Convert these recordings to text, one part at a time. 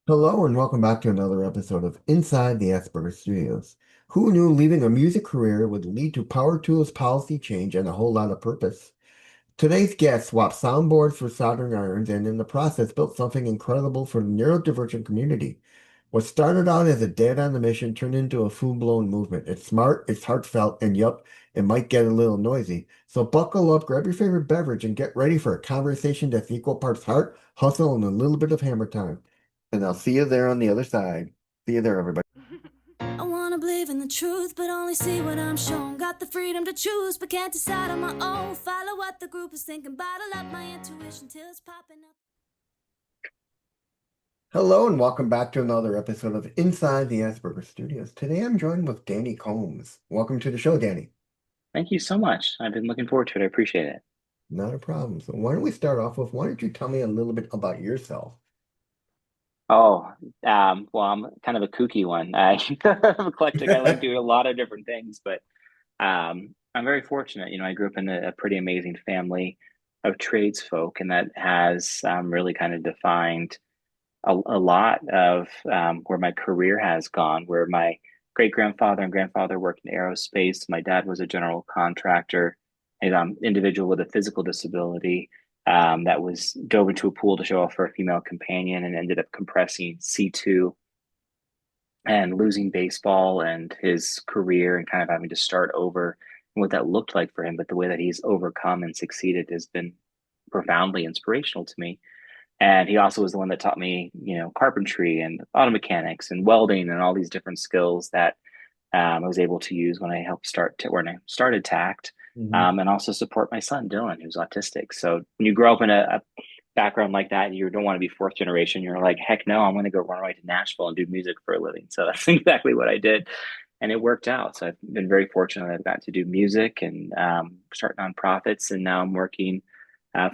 Hello and welcome back to another episode of Inside the Asperger Studios. Who knew leaving a music career would lead to power tools, policy change, and a whole lot of purpose? Today's guest swapped soundboards for soldering irons and in the process built something incredible for the neurodivergent community. What started out as a dad on the mission turned into a full-blown movement. It's smart, it's heartfelt, and yup, it might get a little noisy. So buckle up, grab your favorite beverage, and get ready for a conversation that's equal parts heart, hustle, and a little bit of hammer time. And I'll see you there on the other side. See you there, everybody. I wanna believe in the truth, but only see what I'm shown. Got the freedom to choose, but can't decide on my own. Follow what the group is thinking, bottle up my intuition till it's popping up. Hello, and welcome back to another episode of Inside the Asperger Studios. Today I'm joined with Danny Combs. Welcome to the show, Danny. Thank you so much. I've been looking forward to it. I appreciate it. Not a problem. So why don't we start off with, why don't you tell me a little bit about yourself? Oh, well, I'm kind of a kooky one. I'm eclectic. I like doing a lot of different things, but I'm very fortunate. I grew up in a pretty amazing family of tradesfolk, and that has really kind of defined a lot of where my career has gone, where my great grandfather and grandfather worked in aerospace. My dad was a general contractor, an individual with a physical disability that was dove into a pool to show off for a female companion and ended up compressing C2 and losing baseball and his career and kind of having to start over and what that looked like for him. But the way that he's overcome and succeeded has been profoundly inspirational to me. And he also was the one that taught me, carpentry and auto mechanics and welding and all these different skills that I was able to use when I helped when I started TACT, Mhm. and also support my son Dylan, who's autistic. So when you grow up in a background like that, you don't want to be fourth generation. You're like, heck no, I'm going to go run away to Nashville and do music for a living. So that's exactly what I did, and it worked out. So I've been very fortunate. I've got to do music and start nonprofits, and now I'm working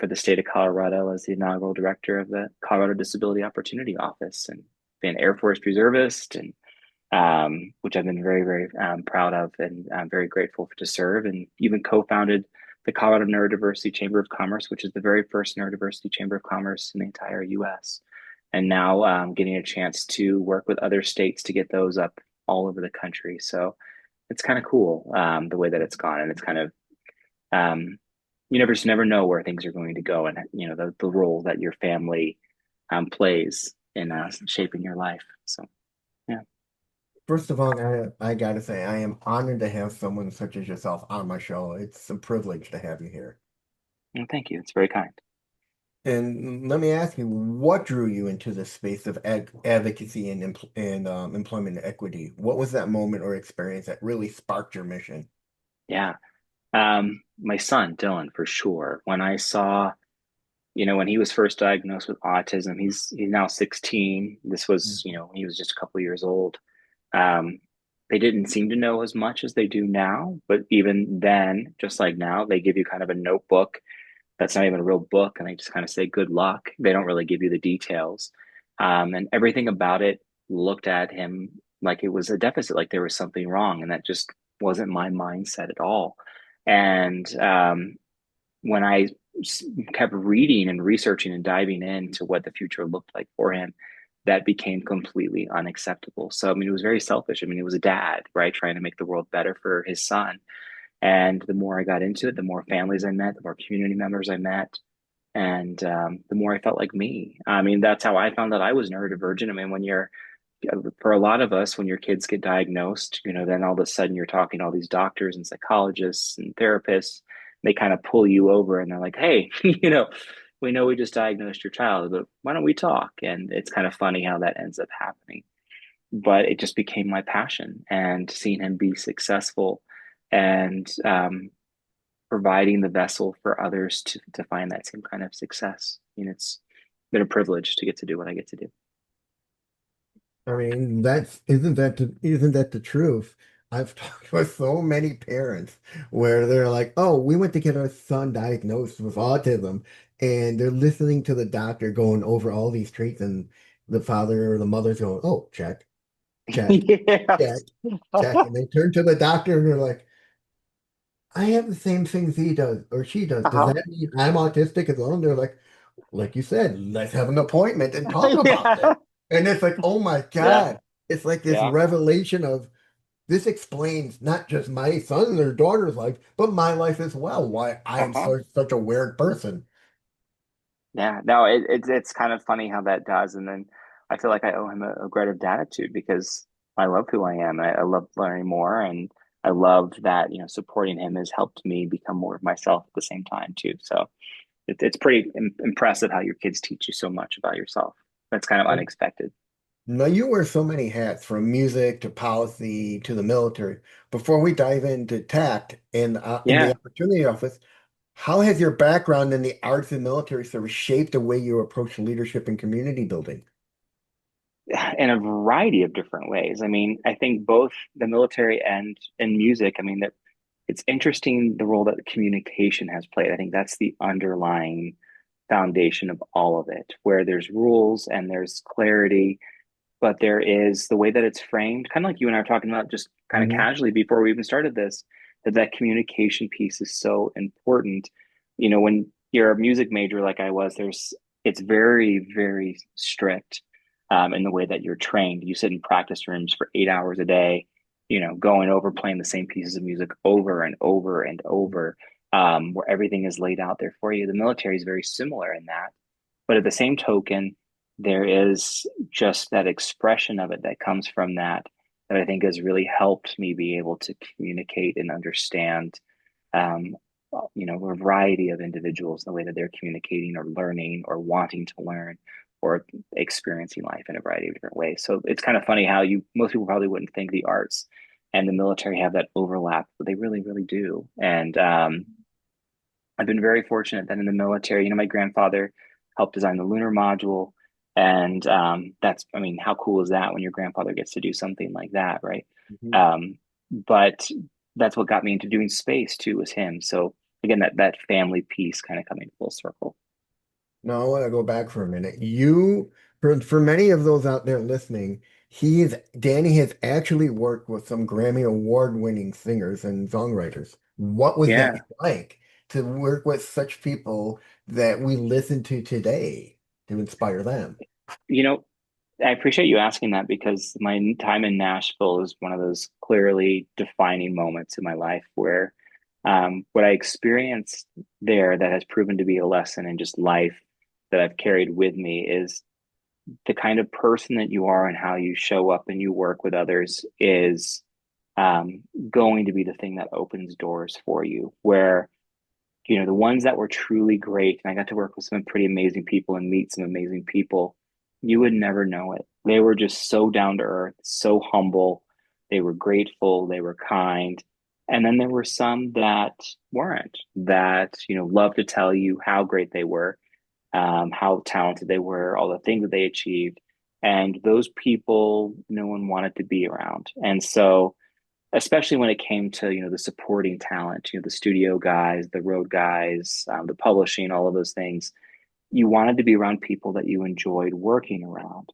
for the state of Colorado as the inaugural director of the Colorado Disability Opportunity Office, and been Air Force reservist, and which I've been very, very proud of, and I'm very grateful to serve, and even co-founded the Colorado Neurodiversity Chamber of Commerce, which is the very first neurodiversity chamber of commerce in the entire U.S. And now getting a chance to work with other states to get those up all over the country. So it's kind of cool the way that it's gone, and it's kind of you never know where things are going to go, and the role that your family plays in shaping your life. So yeah. First of all, I gotta say, I am honored to have someone such as yourself on my show. It's a privilege to have you here. Well, thank you. It's very kind. And let me ask you, what drew you into the space of advocacy and employment equity? What was that moment or experience that really sparked your mission? Yeah. My son, Dylan, for sure. When I saw, when he was first diagnosed with autism, he's now 16. This was, when he was just a couple of years old. Um, they didn't seem to know as much as they do now, but even then, just like now, they give you kind of a notebook that's not even a real book, and they just kind of say good luck. They don't really give you the details. And everything about it looked at him like it was a deficit, like there was something wrong, and that just wasn't my mindset at all. And when I kept reading and researching and diving into what the future looked like for him, that became completely unacceptable. So, I mean, it was very selfish. I mean, it was a dad, right, trying to make the world better for his son. And the more I got into it, the more families I met, the more community members I met, and the more I felt like me. I mean, that's how I found that I was neurodivergent. I mean, for a lot of us, when your kids get diagnosed, then all of a sudden you're talking to all these doctors and psychologists and therapists. They kind of pull you over and they're like, hey, we know we just diagnosed your child, but why don't we talk? And it's kind of funny how that ends up happening. But it just became my passion, and seeing him be successful and providing the vessel for others to find that same kind of success. It's been a privilege to get to do what I get to do. I mean, isn't that the truth? I've talked with so many parents where they're like, "Oh, we went to get our son diagnosed with autism," and they're listening to the doctor going over all these traits, and the father or the mother's going, "Oh, check, check, check, Yes. check," and they turn to the doctor and they're like, "I have the same things he does or she does. Does Uh-huh. that mean I'm autistic as well?" And they're like you said, let's have an appointment and talk about Yeah. it. And it's like, oh my Yeah, God. It's like this yeah. revelation of this explains not just my son or daughter's life, but my life as well, why I am Uh-huh. such a weird person. Yeah, no, it's kind of funny how that does. And then I feel like I owe him a great gratitude because I love who I am. I love learning more, and I love that, supporting him has helped me become more of myself at the same time too. So it's pretty impressive how your kids teach you so much about yourself. That's kind of unexpected. Now, you wear so many hats from music to policy to the military. Before we dive into TACT and in the Yeah. Opportunity Office, how has your background in the arts and military service shaped the way you approach leadership and community building? In a variety of different ways. I mean, I think both the military and music, I mean, that it's interesting the role that communication has played. I think that's the underlying foundation of all of it, where there's rules and there's clarity, but there is the way that it's framed, kind of like you and I were talking about just kind of Hmm. casually before we even started this, that communication piece is so important. When you're a music major like I was, it's very, very strict in the way that you're trained. You sit in practice rooms for 8 hours a day, going over playing the same pieces of music over and over and over, where everything is laid out there for you. The military is very similar in that. But at the same token, there is just that expression of it that comes from that I think has really helped me be able to communicate and understand, um, a variety of individuals, the way that they're communicating or learning or wanting to learn or experiencing life in a variety of different ways. So it's kind of funny how most people probably wouldn't think the arts and the military have that overlap, but they really, really do. And I've been very fortunate that in the military, my grandfather helped design the lunar module. And I mean, how cool is that when your grandfather gets to do something like that, right? Hmm. But that's what got me into doing space too, was him. So again, that family piece kind of coming full circle. Now, I want to go back for a minute. For many of those out there listening, Danny has actually worked with some Grammy award-winning singers and songwriters. What was that Yeah. like to work with such people that we listen to today to inspire them? You know, I appreciate you asking that because my time in Nashville is one of those clearly defining moments in my life where what I experienced there that has proven to be a lesson in just life that I've carried with me is the kind of person that you are and how you show up and you work with others is going to be the thing that opens doors for you. Where the ones that were truly great, and I got to work with some pretty amazing people and meet some amazing people, you would never know it. They were just so down to earth, so humble. They were grateful, they were kind. And then there were some that weren't, that, loved to tell you how great they were, how talented they were, all the things that they achieved. And those people, no one wanted to be around. And so, especially when it came to the supporting talent, the studio guys, the road guys, the publishing, all of those things, you wanted to be around people that you enjoyed working around.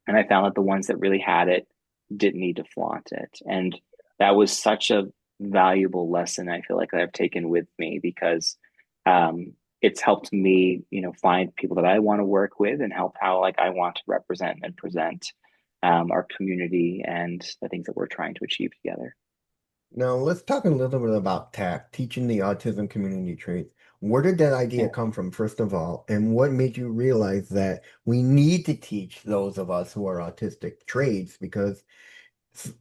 And I found that the ones that really had it didn't need to flaunt it. And that was such a valuable lesson I feel like that I've taken with me because it's helped me, find people that I want to work with and help how like I want to represent and present our community and the things that we're trying to achieve together. Now, let's talk a little bit about TACT, teaching the Autism Community Trades. Where did that idea Yeah. come from, first of all? And what made you realize that we need to teach those of us who are autistic trades? Because s-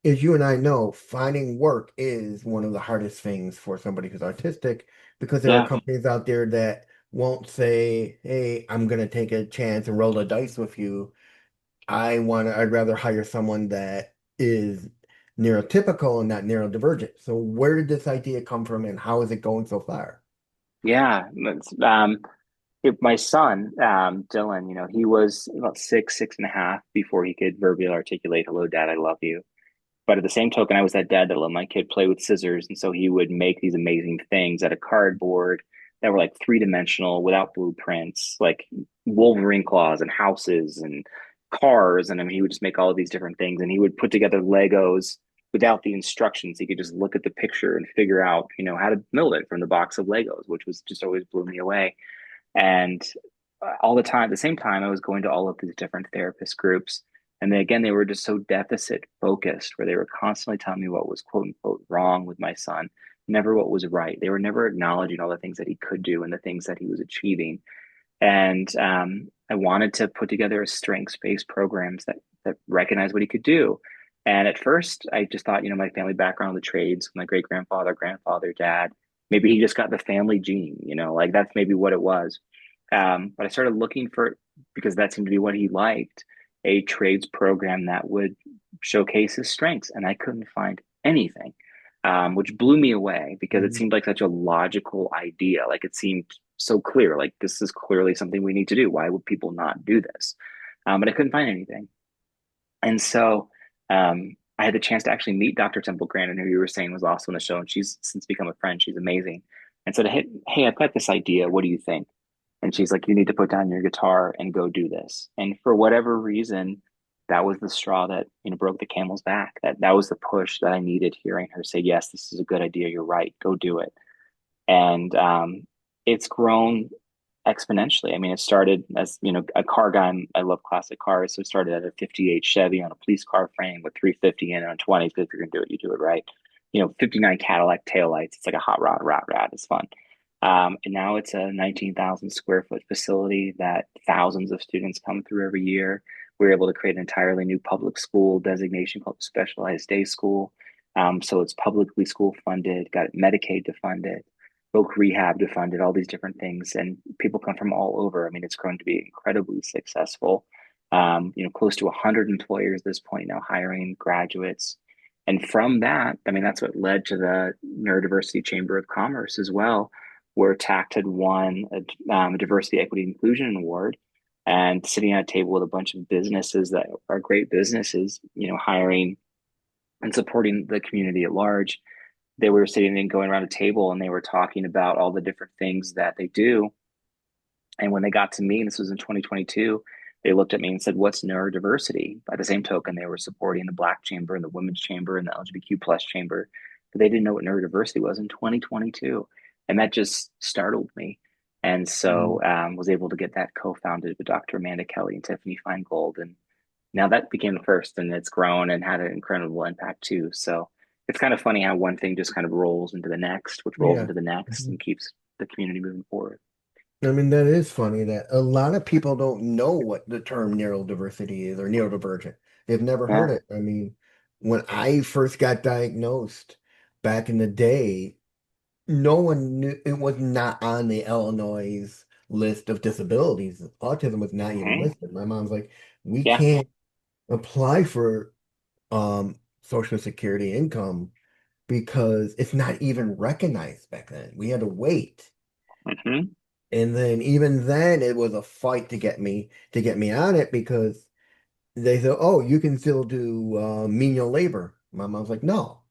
as you and I know, finding work is one of the hardest things for somebody who's autistic because there are Yeah. companies out there that won't say, hey, I'm going to take a chance and roll the dice with you. I'd rather hire someone that is neurotypical and not neurodivergent. So where did this idea come from and how is it going so far? Yeah. My son, Dylan, he was about 6.5 before he could verbally articulate, "Hello, Dad, I love you." But at the same token, I was that dad that let my kid play with scissors. And so he would make these amazing things out of cardboard that were like three-dimensional without blueprints, like Wolverine claws and houses and cars. And I mean, he would just make all of these different things. And he would put together Legos without the instructions. He could just look at the picture and figure out, how to build it from the box of Legos, which was just always blew me away. And all the time, at the same time, I was going to all of these different therapist groups. And then again, they were just so deficit focused, where they were constantly telling me what was quote unquote wrong with my son, never what was right. They were never acknowledging all the things that he could do and the things that he was achieving. And I wanted to put together a strengths-based programs that recognize what he could do. And at first, I just thought, my family background, the trades, my great grandfather, grandfather, dad, maybe he just got the family gene, like that's maybe what it was. But I started looking for, because that seemed to be what he liked, a trades program that would showcase his strengths, and I couldn't find anything, which blew me away because it Mhm. seemed like such a logical idea. Like it seemed so clear, like this is clearly something we need to do. Why would people not do this? But I couldn't find anything. And so I had the chance to actually meet Dr. Temple Grandin, who you were saying was also on the show, and she's since become a friend. She's amazing. And said, hey, I've got this idea. What do you think? And she's like, you need to put down your guitar and go do this. And for whatever reason, that was the straw that broke the camel's back. That was the push that I needed. Hearing her say, yes, this is a good idea. You're right. Go do it. And it's grown exponentially. I mean, it started as, a car guy. I love classic cars. So it started at a 58 Chevy on a police car frame with 350 in it on 20s. Because if you're going to do it, you do it right. 59 Cadillac taillights. It's like a hot rod, rat rad. It's fun. And now it's a 19,000 square foot facility that thousands of students come through every year. We're able to create an entirely new public school designation called specialized day school. So it's publicly school funded, got Medicaid to fund it, Voc Rehab to fund it, all these different things. And people come from all over. I mean, it's grown to be incredibly successful. Close to 100 employers at this point now hiring graduates. And from that, I mean, that's what led to the Neurodiversity Chamber of Commerce as well, where TACT had won a Diversity, Equity, Inclusion Award, and sitting at a table with a bunch of businesses that are great businesses, hiring and supporting the community at large. They were sitting and going around a table and they were talking about all the different things that they do. And when they got to me, and this was in 2022, they looked at me and said, what's neurodiversity? By the same token, they were supporting the Black Chamber and the Women's Chamber and the LGBTQ plus chamber, but they didn't know what neurodiversity was in 2022. And that just startled me. And so was able to get that co-founded with Dr. Amanda Kelly and Tiffany Feingold. And now that became the first, and it's grown and had an incredible impact too. So it's kind of funny how one thing just kind of rolls into the next, which rolls Yeah. into the next Mhm. and keeps the community moving forward. I mean, that is funny that a lot of people don't know what the term neurodiversity is or neurodivergent. They've never heard Yeah. it. I mean, when I first got diagnosed back in the day, no one knew it was not on the Illinois list of disabilities. Autism was not even Hmm. listed. My mom's like, we Yeah. can't apply for Social Security income because it's not even recognized back then. We had to wait. Hmm. And then even then it was a fight to get me on it because they said, "Oh, you can still do menial labor." My mom's like, "No,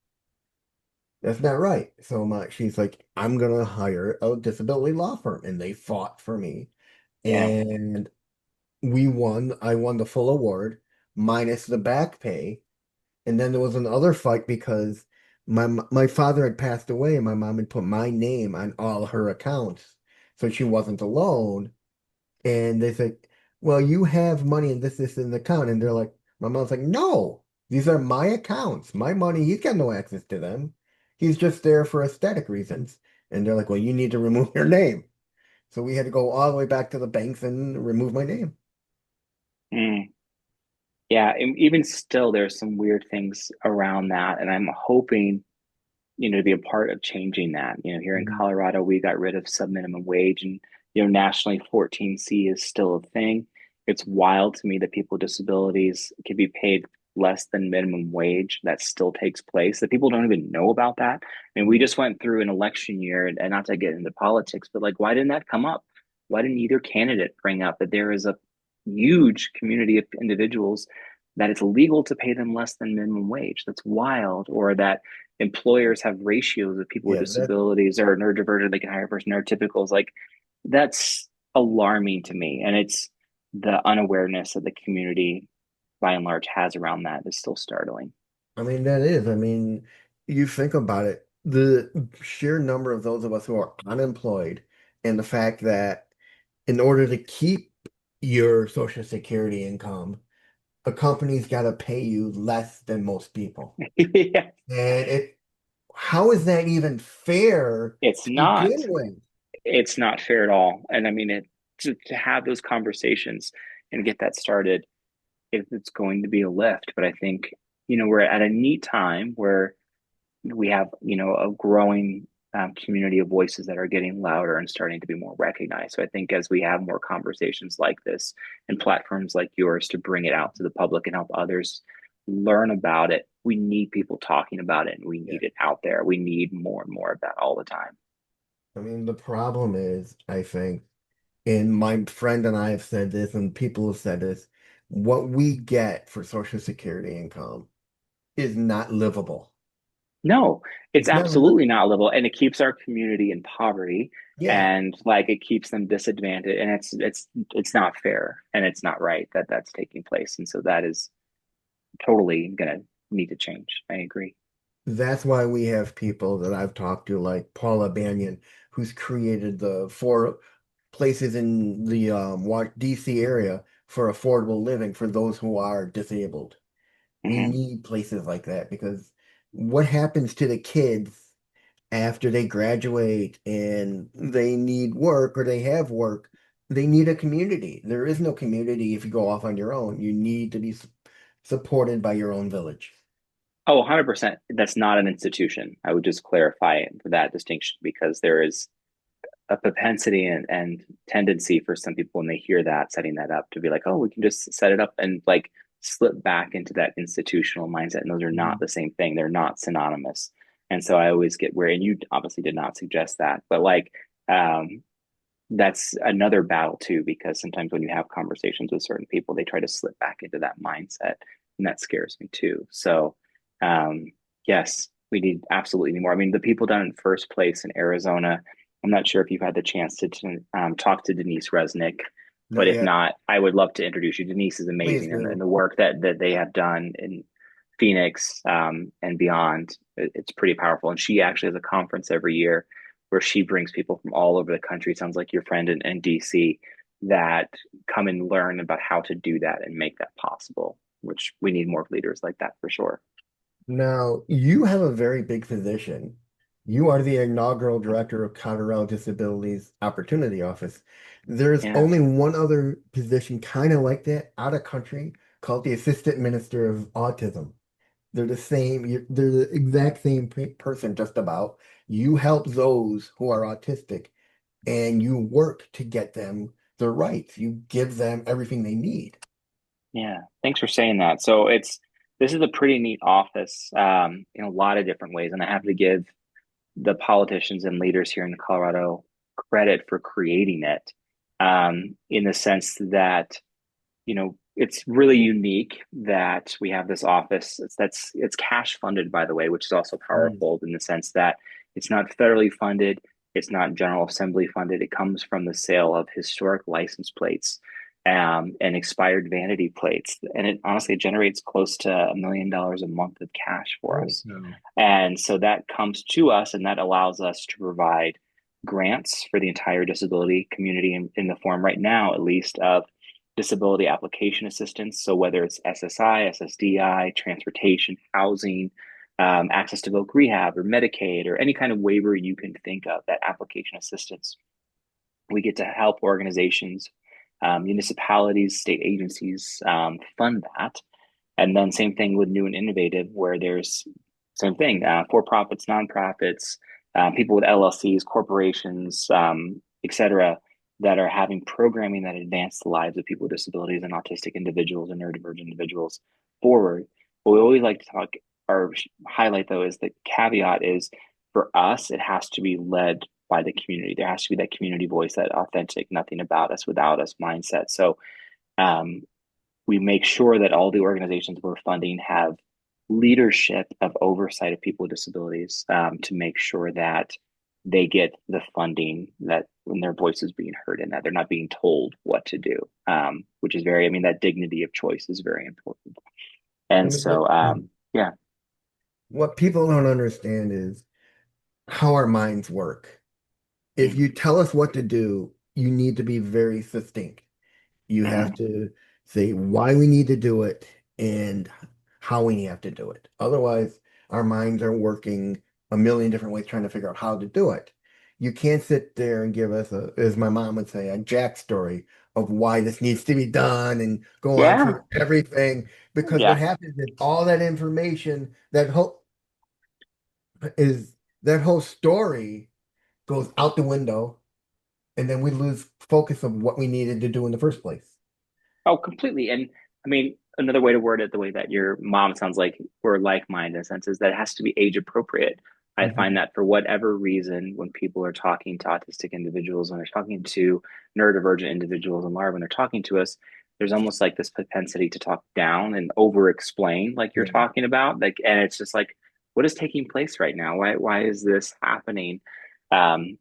that's not right." So she's like, "I'm gonna hire a disability law firm," and they fought for me, Yeah. and we won. I won the full award minus the back pay. And then there was another fight because my father had passed away and my mom had put my name on all her accounts. So she wasn't alone. And they said, well, you have money in this in the account. And they're like, my mom's like, no, these are my accounts. My money, he's got no access to them. He's just there for aesthetic reasons. And they're like, well, you need to remove your name. So we had to go all the way back to the banks and remove my name. Mm. Yeah. And even still, there's some weird things around that. And I'm hoping, to be a part of changing that. Here in Mhm. Colorado, we got rid of sub-minimum wage, and nationally 14C is still a thing. It's wild to me that people with disabilities can be paid less than minimum wage. That still takes place. That people don't even know about that. And we just went through an election year, and not to get into politics, but like, why didn't that come up? Why didn't either candidate bring up that there is a huge community of individuals that it's illegal to pay them less than minimum wage? That's wild. Or that employers have ratios of people with Yeah, that disabilities or neurodivergent, they can hire a person neurotypicals. Like that's alarming to me. And it's the unawareness that the community by and large has around that is still startling. I mean, that is. I mean, you think about it, the sheer number of those of us who are unemployed and the fact that in order to keep your Social Security income, a company's got to pay you less than most people. Yeah, And how is that even fair it's to not. begin with? It's not fair at all. And I mean, to have those conversations and get that started, it's going to be a lift. But I think, we're at a neat time where we have, a growing community of voices that are getting louder and starting to be more recognized. So I think as we have more conversations like this and platforms like yours to bring it out to the public and help others learn about it, we need people talking about it and we Yeah. need it out there. We need more and more of that all the time. I mean, the problem is, I think, and my friend and I have said this, and people have said this, what we get for Social Security income is not livable. No, it's It's not absolutely livable. not livable, and it keeps our community in poverty, Yeah, and like it keeps them disadvantaged, and it's not fair, and it's not right that that's taking place, and so that is totally gonna need to change. I agree. that's why we have people that I've talked to, like Paula Banyan, who's created the four places in the DC area for affordable living for those who are disabled. We Hmm. need places like that because what happens to the kids after they graduate and they need work or they have work? They need a community. There is no community if you go off on your own. You need to be supported by your own village. Oh, 100%. That's not an institution. I would just clarify that distinction because there is a propensity and tendency for some people when they hear that setting that up to be like, oh, we can just set it up and like slip back into that institutional mindset. And those are not Mhm. the same thing. They're not synonymous. And so I always get where, and you obviously did not suggest that, but like, that's another battle too, because sometimes when you have conversations with certain people, they try to slip back into that mindset. And that scares me too. So, um, yes, we need absolutely more. I mean, the people down in First Place in Arizona, I'm not sure if you've had the chance to talk to Denise Resnick, but Not if yet. not, I would love to introduce you. Denise is Please amazing, and do. the work that they have done in Phoenix and beyond, it's pretty powerful. And she actually has a conference every year where she brings people from all over the country. Sounds like your friend in DC that come and learn about how to do that and make that possible. Which we need more leaders like that for sure. Now, you have a very big position. You are the inaugural director of Colorado Disabilities Opportunity Office. There's Yeah. only one other position kind of like that out of country called the Assistant Minister of Autism. They're the same, they're the exact same person, just about. You help those who are autistic and you work to get them their rights. You give them everything they need. Yeah, thanks for saying that. So this is a pretty neat office in a lot of different ways, and I have to give the politicians and leaders here in Colorado credit for creating it in the sense that it's really unique that we have this office. It's cash funded, by the way, which is also Mm. powerful in the sense that it's not federally funded, it's not General Assembly funded. It comes from the sale of historic license plates and expired vanity plates, and it honestly generates close to $1 million a month of cash for Oh, us. no. And so that comes to us, and that allows us to provide grants for the entire disability community in the form right now, at least, of disability application assistance. So whether it's SSI, SSDI, transportation, housing, access to voc rehab or Medicaid or any kind of waiver you can think of, that application assistance, we get to help organizations, municipalities, state agencies fund that. And then same thing with new and innovative, where there's same thing, for profits, nonprofits, people with LLCs, corporations, et cetera, that are having programming that advance the lives of people with disabilities and autistic individuals and neurodivergent individuals forward. What we always like to talk or highlight though is the caveat is for us, it has to be led by the community. There has to be that community voice, that authentic, nothing about us without us mindset. So um, we make sure that all the organizations we're funding have leadership of oversight of people with disabilities to make sure that they get the funding that when their voice is being heard and that they're not being told what to do, which is very, I mean, that dignity of choice is very important. I And mean, so, yeah. what people don't understand is how our minds work. If Mm, you tell us what to do, you need to be very succinct. You have Hmm. to say why we need to do it and how we have to do it. Otherwise, our minds are working a million different ways trying to figure out how to do it. You can't sit there and give us a, as my mom would say, a Jack story of why this needs to be done and go on Yeah. through everything. Because what Yeah. happens is all that information, is that whole story goes out the window, and then we lose focus of what we needed to do in the first place. Oh, completely. And I mean, another way to word it, the way that your mom sounds like we're like-minded in a sense, is that it has to be age appropriate. I Mhm. find that for whatever reason, when people are talking to autistic individuals, when they're talking to neurodivergent individuals in large, when they're talking to us, there's almost like this propensity to talk down and over explain like you're Yeah. talking about. Like, and it's just like, what is taking place right now? Why is this happening? Um,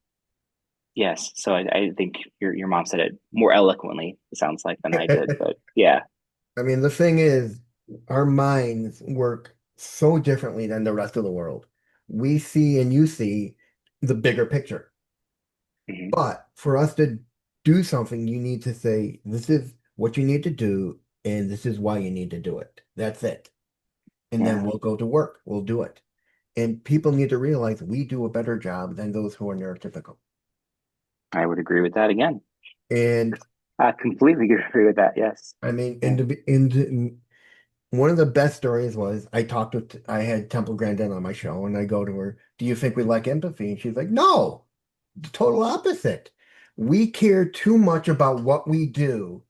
yes. So I think your mom said it more eloquently, it sounds like, than I did. But yeah. I mean, the thing is, our minds work so differently than the rest of the world. We see and you see the bigger picture. Mhm. But for us to do something, you need to say, this is what you need to do, and this is why you need to do it. That's it. And then Yeah. we'll go to work. We'll do it. And people need to realize we do a better job than those who are neurotypical. I would agree with that again. And I completely agree with that. Yes. I mean, Yeah. one of the best stories was I had Temple Grandin on my show, and I go to her, "Do you think we lack empathy?" And she's like, "No, the total opposite. We care too much about what we do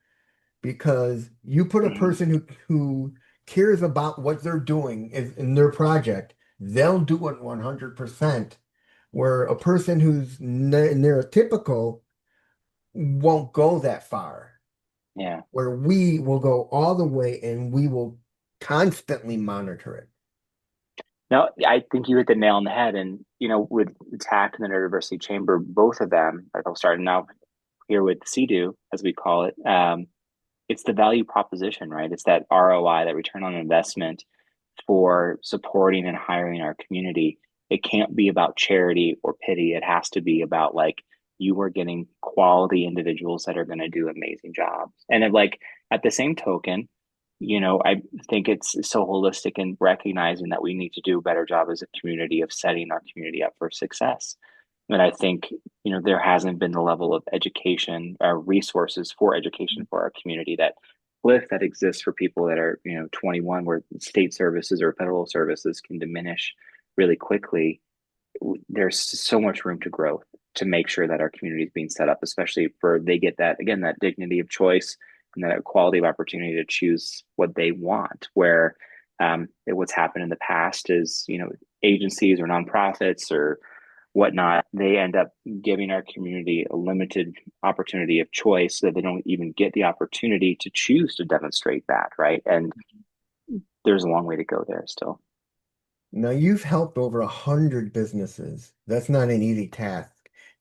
because you put a Mhm. person who cares about what they're doing in their project, they'll do it 100%. Where a person who's neurotypical won't go that far. Yeah. Where we will go all the way and we will constantly monitor it." No, I think you hit the nail on the head. And, with the TACT and the Neurodiversity Chamber, both of them, like I'll start now here with CDU, as we call it, it's the value proposition, right? It's that ROI, that return on investment for supporting and hiring our community. It can't be about charity or pity. It has to be about like you are getting quality individuals that are going to do amazing jobs. And then, like, at the same token, I think it's so holistic in recognizing that we need to do a better job as a community of setting our community up for success. And I think, there hasn't been the level of education or resources for education for our community that cliff that exists for people that are, 21, where state services or federal services can diminish really quickly. There's so much room to grow to make sure that our community is being set up, especially for they get that, again, that dignity of choice and that quality of opportunity to choose what they want. Where what's happened in the past is, agencies or nonprofits or whatnot, they end up giving our community a limited opportunity of choice so that they don't even get the opportunity to choose to demonstrate that, right? And there's a long way to go there still. Now, you've helped over 100 businesses. That's not an easy task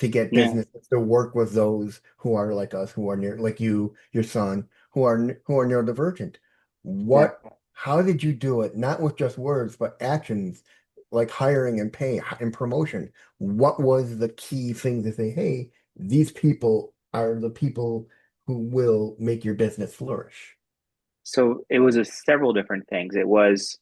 to get Yeah, businesses to work with those who are like us, who are near, like you, your son, who are neurodivergent. yeah. How did you do it? Not with just words, but actions like hiring and pay and promotion. What was the key thing to say, hey, these people are the people who will make your business flourish? So it was several different things. It was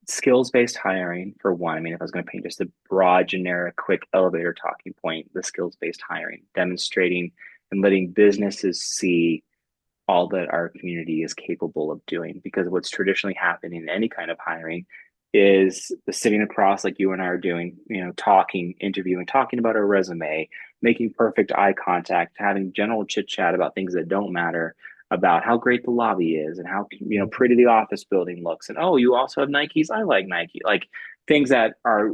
skills-based hiring for one. I mean, if I was going to paint just a broad, generic, quick elevator talking point, the skills-based hiring, demonstrating and letting businesses see all that our community is capable of doing. Because what's traditionally happening in any kind of hiring is the sitting across like you and I are doing, talking, interviewing, talking about our resume, making perfect eye contact, having general chit chat about things that don't matter, about how great the lobby is and how pretty the office building looks, and oh, you also have Nikes. I like Nike. Like things that are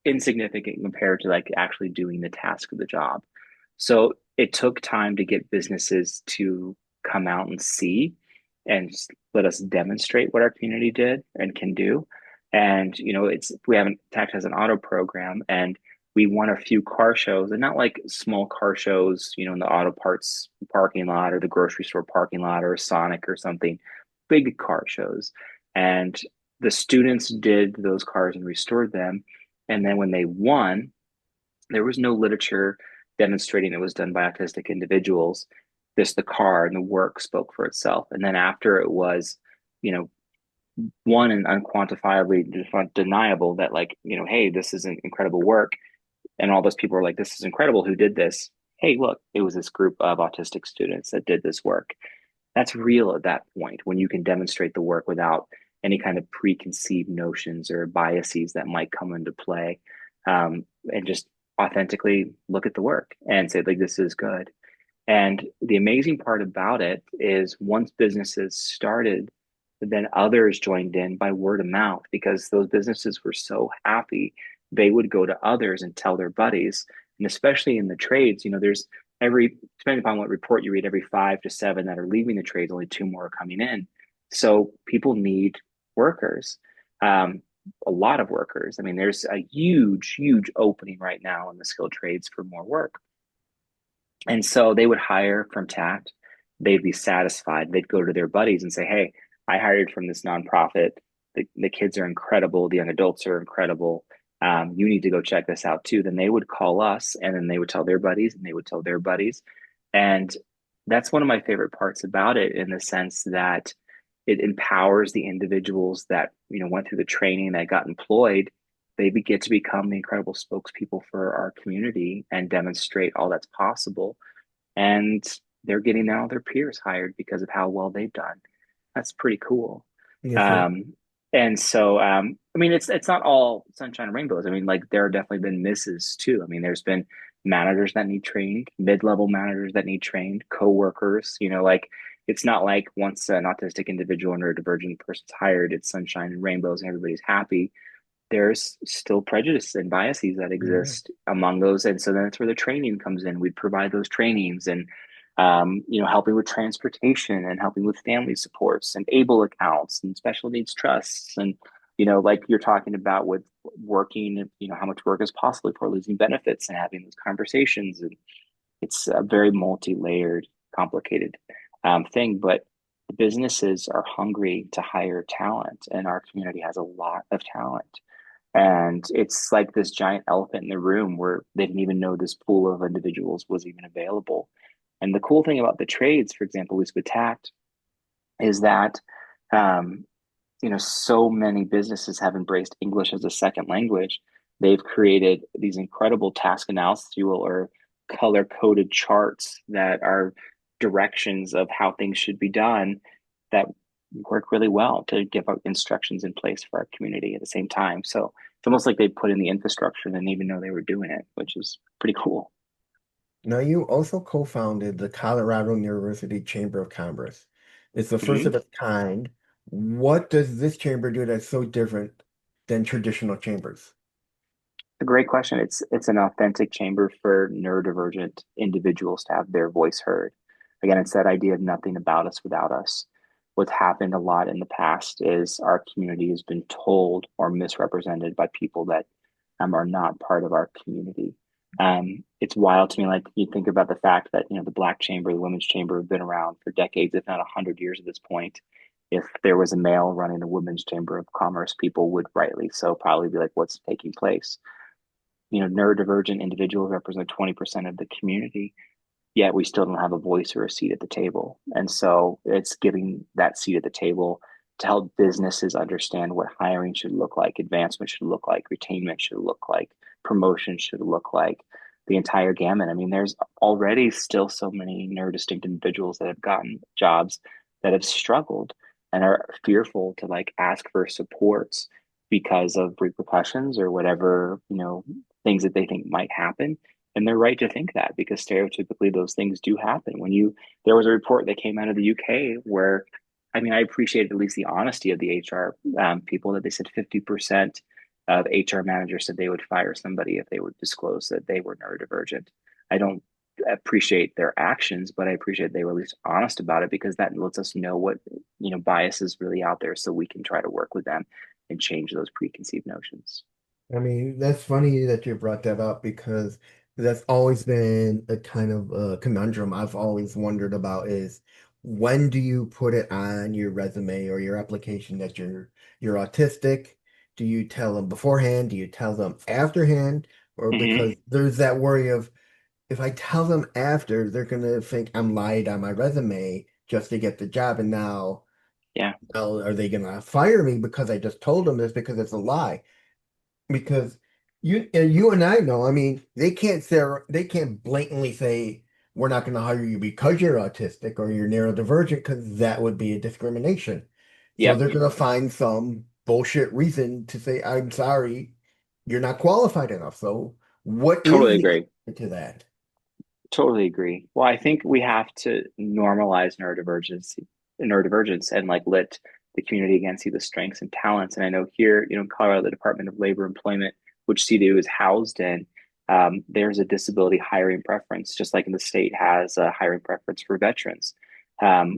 insignificant compared to like actually doing the task of the job. So it took time to get businesses to come out and see and let us demonstrate what our community did and can do. And it's we haven't TACT has an auto program, and we won a few car shows, and not like small car shows, in the auto parts parking lot or the grocery store parking lot or a Sonic or something, big car shows. And the students did those cars and restored them. And then when they won, there was no literature. demonstrating it was done by autistic individuals, just the car and the work spoke for itself. And then after it was, you know, one and unquantifiably deniable that like, hey, this is an incredible work. And all those people were like, this is incredible. Who did this? Hey, look, it was this group of autistic students that did this work. That's real at that point when you can demonstrate the work without any kind of preconceived notions or biases that might come into play, and just authentically look at the work and say, like, this is good. And the amazing part about it is once businesses started, then others joined in by word of mouth because those businesses were so happy. They would go to others and tell their buddies. And especially in the trades, there's depending upon what report you read, every 5 to 7 that are leaving the trades, only 2 more are coming in. So people need workers, a lot of workers. I mean, there's a huge, huge opening right now in the skilled trades for more work. And so they would hire from TACT. They'd be satisfied. They'd go to their buddies and say, hey, I hired from this nonprofit. The kids are incredible. The young adults are incredible. You need to go check this out too. Then they would call us and then they would tell their buddies and they would tell their buddies. And that's one of my favorite parts about it in the sense that it empowers the individuals that, went through the training that got employed. They get to become the incredible spokespeople for our community and demonstrate all that's possible. And they're getting now their peers hired because of how well they've done. That's pretty cool. Yes, sir. And so, I mean, it's not all sunshine and rainbows. I mean, like there have definitely been misses too. I mean, there's been managers that need training, mid-level managers that need trained, coworkers. Like it's not like once an autistic individual or neurodivergent person's hired, it's sunshine and rainbows and everybody's happy. There's still prejudice and biases that Yeah. exist among those, and so then that's where the training comes in. We provide those trainings and helping with transportation and helping with family supports and able accounts and special needs trusts. And, like you're talking about with working, how much work is possible for losing benefits and having those conversations. And it's a very multi-layered, complicated thing, but businesses are hungry to hire talent and our community has a lot of talent. And it's like this giant elephant in the room where they didn't even know this pool of individuals was even available. And the cool thing about the trades, for example, at least with TACT, is that so many businesses have embraced English as a second language. They've created these incredible task analysis tool or color coded charts that are directions of how things should be done that work really well to give out instructions in place for our community at the same time. So it's almost like they put in the infrastructure and didn't even know they were doing it, which is pretty cool. Now, you also co-founded the Colorado Neurodiversity Chamber of Commerce. It's the first Mhm. of its kind. What does this chamber do that's so different than traditional chambers? A great question. It's an authentic chamber for neurodivergent individuals to have their voice heard. Again, it's that idea of nothing about us without us. What's happened a lot in the past is our community has been told or misrepresented by people that are not part of our community. It's wild to me. Like you think about the fact that the Black Chamber, the Women's Chamber have been around for decades, if not 100 years at this point. If there was a male running the Women's Chamber of Commerce, people would rightly so probably be like, "What's taking place?" Neurodivergent individuals represent 20% of the community, yet we still don't have a voice or a seat at the table. And so it's giving that seat at the table to help businesses understand what hiring should look like, advancement should look like, retainment should look like, promotion should look like, the entire gamut. I mean, there's already still so many neurodistinct individuals that have gotten jobs that have struggled and are fearful to like ask for supports because of repercussions or whatever, things that they think might happen. And they're right to think that because stereotypically those things do happen. There was a report that came out of the UK where, I mean, I appreciated at least the honesty of the HR people that they said 50% of HR managers said they would fire somebody if they would disclose that they were neurodivergent. I don't appreciate their actions, but I appreciate they were at least honest about it because that lets us know what, bias is really out there so we can try to work with them and change those preconceived notions. I mean, that's funny that you brought that up because that's always been a kind of a conundrum I've always wondered about is when do you put it on your resume or your application that you're autistic? Do you tell them beforehand? Do you tell them afterhand? Or Mm-hmm. because there's that worry of if I tell them after, they're gonna think I'm lied on my resume just to get the job. And now, Yeah, well, are they gonna fire me because I just told them this because it's a lie? Because you and I know, I mean, they can't blatantly say we're not gonna hire you because you're autistic or you're neurodivergent, because that would be a discrimination. So yep, they're gonna find some bullshit reason to say, I'm sorry, you're not qualified enough. So what totally is the agree. answer to that? Totally agree. Well, I think we have to normalize neurodivergence, and like let the community again see the strengths and talents. And I know here, in Colorado, the Department of Labor Employment, which CDU is housed in, there's a disability hiring preference, just like in the state has a hiring preference for veterans,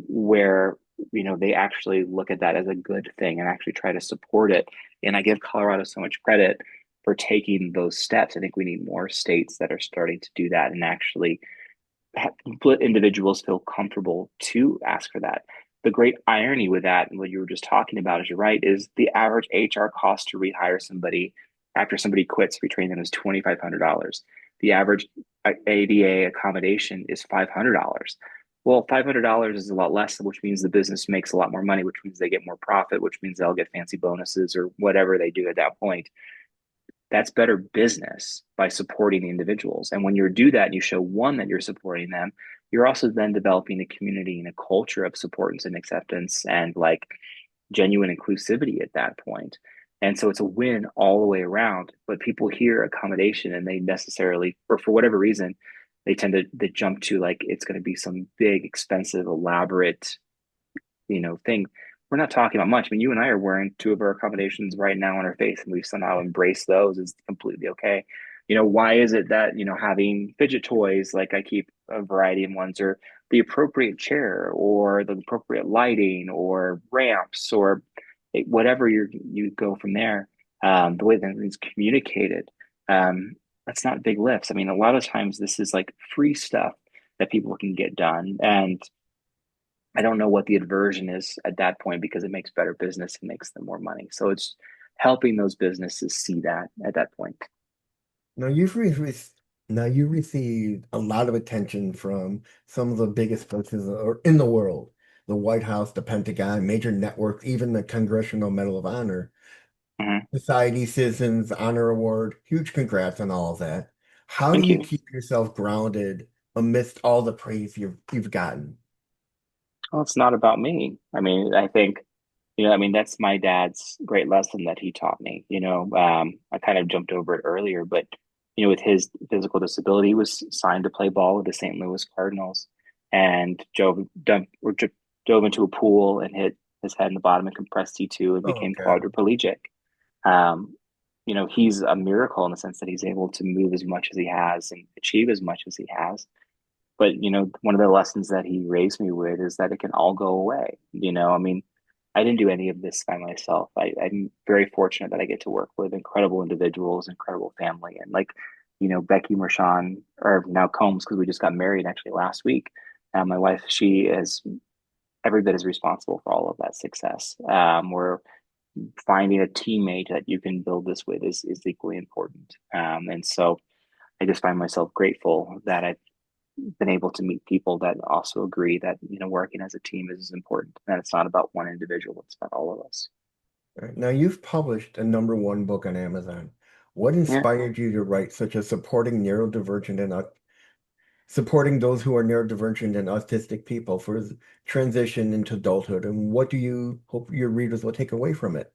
where they actually look at that as a good thing and actually try to support it. And I give Colorado so much credit for taking those steps. I think we need more states that are starting to do that and actually let individuals feel comfortable to ask for that. The great irony with that, and what you were just talking about, is you're right, is the average HR cost to rehire somebody after somebody quits, retrain them, is $2,500. The average ADA accommodation is $500. Well, $500 is a lot less, which means the business makes a lot more money, which means they get more profit, which means they'll get fancy bonuses or whatever they do at that point. That's better business by supporting the individuals. And when you do that and you show one that you're supporting them, you're also then developing a community and a culture of support and acceptance and like genuine inclusivity at that point. And so it's a win all the way around. But people hear accommodation and they necessarily, or for whatever reason, they tend to they jump to like it's going to be some big, expensive, elaborate thing. We're not talking about much. I mean, you and I are wearing two of our accommodations right now on our face, and we've somehow embraced those. Is completely okay. Why is it that, having fidget toys, like I keep a variety of ones, or the appropriate chair, or the appropriate lighting, or ramps, or whatever you go from there, the way that it's communicated, that's not big lifts. I mean, a lot of times this is like free stuff that people can get done. And I don't know what the aversion is at that point because it makes better business and makes them more money. So it's helping those businesses see that at that point. Now now you received a lot of attention from some of the biggest places in the world, the White House, the Pentagon, major networks, even the Congressional Medal of Honor, Mhm. Society Citizens Honor Award. Huge congrats on all of that. How do Thank you you. keep yourself grounded amidst all the praise you've gotten? Well, it's not about me. I mean, I think, that's my dad's great lesson that he taught me. I kind of jumped over it earlier, but, with his physical disability, he was signed to play ball with the St. Louis Cardinals and dove into a pool and hit his head in the bottom and compressed C2 and Oh, became God. quadriplegic. Um, he's a miracle in the sense that he's able to move as much as he has and achieve as much as he has. But, one of the lessons that he raised me with is that it can all go away. I mean, I didn't do any of this by myself. I'm very fortunate that I get to work with incredible individuals, incredible family, and like, Becky Mershon, or now Combs, because we just got married actually last week. My wife, she is every bit as responsible for all of that success. We're finding a teammate that you can build this with is equally important. And so I just find myself grateful that I've been able to meet people that also agree that, working as a team is important. And it's not about one individual, it's about all of us. Right. Now, you've published a #1 book on Amazon. What Yeah. inspired you to write such as supporting those who are neurodivergent and autistic people for transition into adulthood? And what do you hope your readers will take away from it?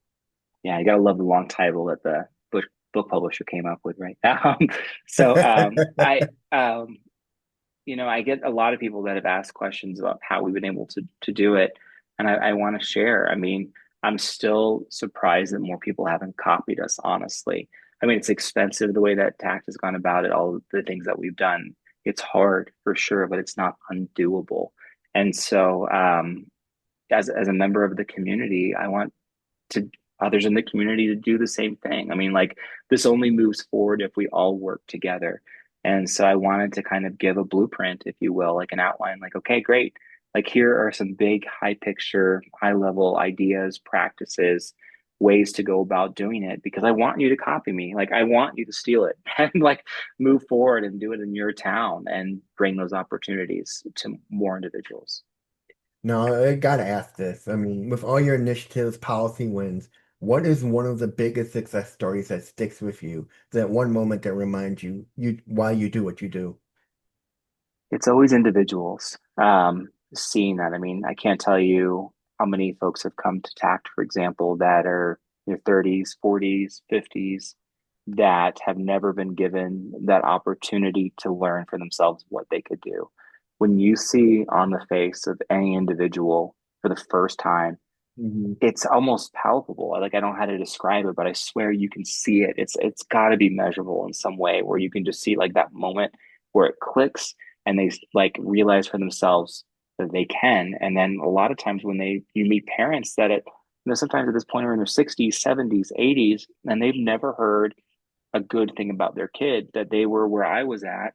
Yeah. You got to love the long title that the book publisher came up with, right? I get a lot of people that have asked questions about how we've been able to do it. And I want to share. I mean, I'm still surprised that more people haven't copied us, honestly. I mean, it's expensive the way that TACT has gone about it, all the things that we've done. It's hard for sure, but it's not undoable. And so, as a member of the community, I want to others in the community to do the same thing. I mean, like this only moves forward if we all work together. And so I wanted to kind of give a blueprint, if you will, like an outline, like, okay, great. Like here are some big high picture, high level ideas, practices ways to go about doing it because I want you to copy me. Like I want you to steal it and like move forward and do it in your town and bring those opportunities to more individuals. Now, I gotta ask this. I mean, with all your initiatives, policy wins, what is one of the biggest success stories that sticks with you? That one moment that reminds you why you do what you do? It's always individuals. Seeing that. I mean, I can't tell you how many folks have come to TACT, for example, that are in their 30s, 40s, 50s, that have never been given that opportunity to learn for themselves what they could do. When you see on the face of any individual for the first time, Hmm. it's almost palpable. Like I don't know how to describe it, but I swear you can see it. It's got to be measurable in some way where you can just see like that moment where it clicks and they like realize for themselves that they can. And then a lot of times when they you meet parents that sometimes at this point are in their 60s, 70s, 80s, and they've never heard a good thing about their kid, that they were where I was at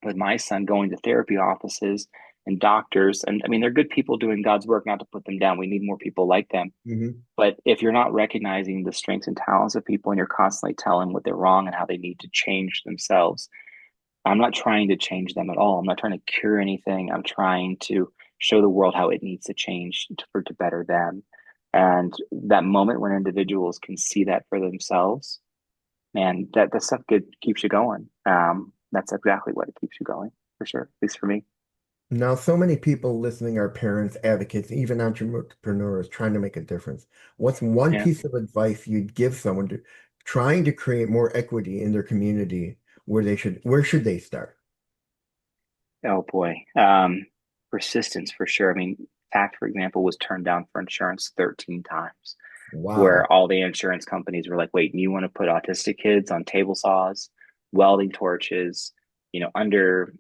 with my son going to therapy offices and doctors. And I mean, they're good people doing God's work, not to put them down. We need more people like them. Hmm. But if you're not recognizing the strengths and talents of people and you're constantly telling what they're wrong and how they need to change themselves, I'm not trying to change them at all. I'm not trying to cure anything. I'm trying to show the world how it needs to change to better them. And that moment when individuals can see that for themselves, man, that stuff good keeps you going. That's exactly what it keeps you going, for sure, at least for me. Now, so many people listening are parents, advocates, even entrepreneurs trying to make a difference. What's one Yeah. piece of advice you'd give someone to trying to create more equity in their community where should they start? Oh boy. Persistence for sure. I mean, TACT, for example, was turned down for insurance 13 times, Wow. where all the insurance companies were like, wait, you want to put autistic kids on table saws, welding torches, under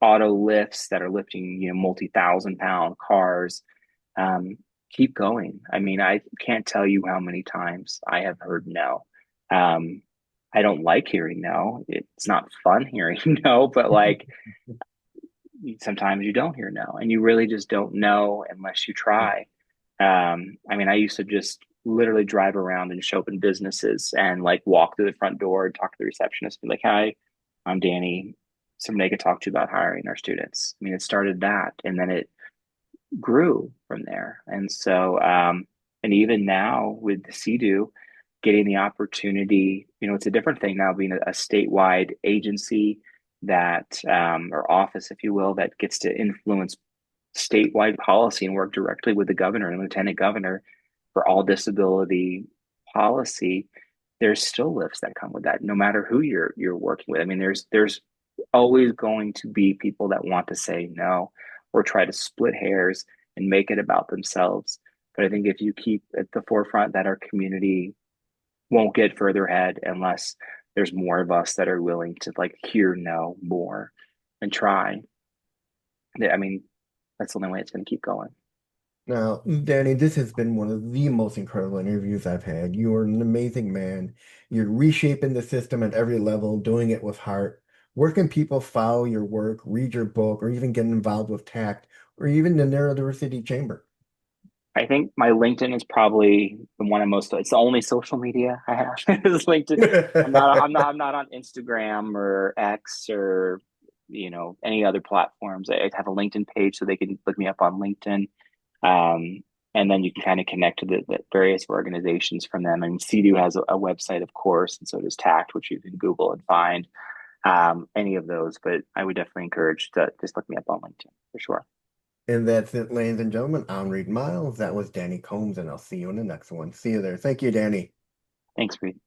auto lifts that are lifting, multi-thousand-pound cars. Um, Keep going. I mean, I can't tell you how many times I have heard no. Um, I don't like hearing no. It's not fun hearing no, but like sometimes you don't hear no, and you really just don't know unless you try. I mean, I used to just literally drive around and show up in businesses and like walk through the front door and talk to the receptionist, be like, "Hi, I'm Danny. Somebody I could talk to about hiring our students." I mean, it started that, and then it grew from there. And so, and even now with the CDU, getting the opportunity, it's a different thing now being a statewide agency that, or office, if you will, that gets to influence statewide policy and work directly with the governor and lieutenant governor for all disability policy. There's still lifts that come with that, no matter who you're working with. I mean, there's always going to be people that want to say no or try to split hairs and make it about themselves. But I think if you keep at the forefront that our community won't get further ahead unless there's more of us that are willing to like hear no more and try. I mean, that's the only way it's going to keep going. Now, Danny, this has been one of the most incredible interviews I've had. You are an amazing man. You're reshaping the system at every level, doing it with heart. Where can people follow your work, read your book, or even get involved with TACT, or even the Neurodiversity Chamber? I think my LinkedIn is probably the one I'm most. It's the only social media I have is LinkedIn. I'm not on Instagram or X or any other platforms. I have a LinkedIn page so they can look me up on LinkedIn. Um, and then you can kind of connect to the various organizations from them. And CDU has a website, of course, and so does TACT, which you can Google and find any of those. But I would definitely encourage to just look me up on LinkedIn for sure. And that's it, ladies and gentlemen. I'm Reed Miles. That was Danny Combs, and I'll see you in the next one. See you there. Thank you, Danny. Thanks, Reed.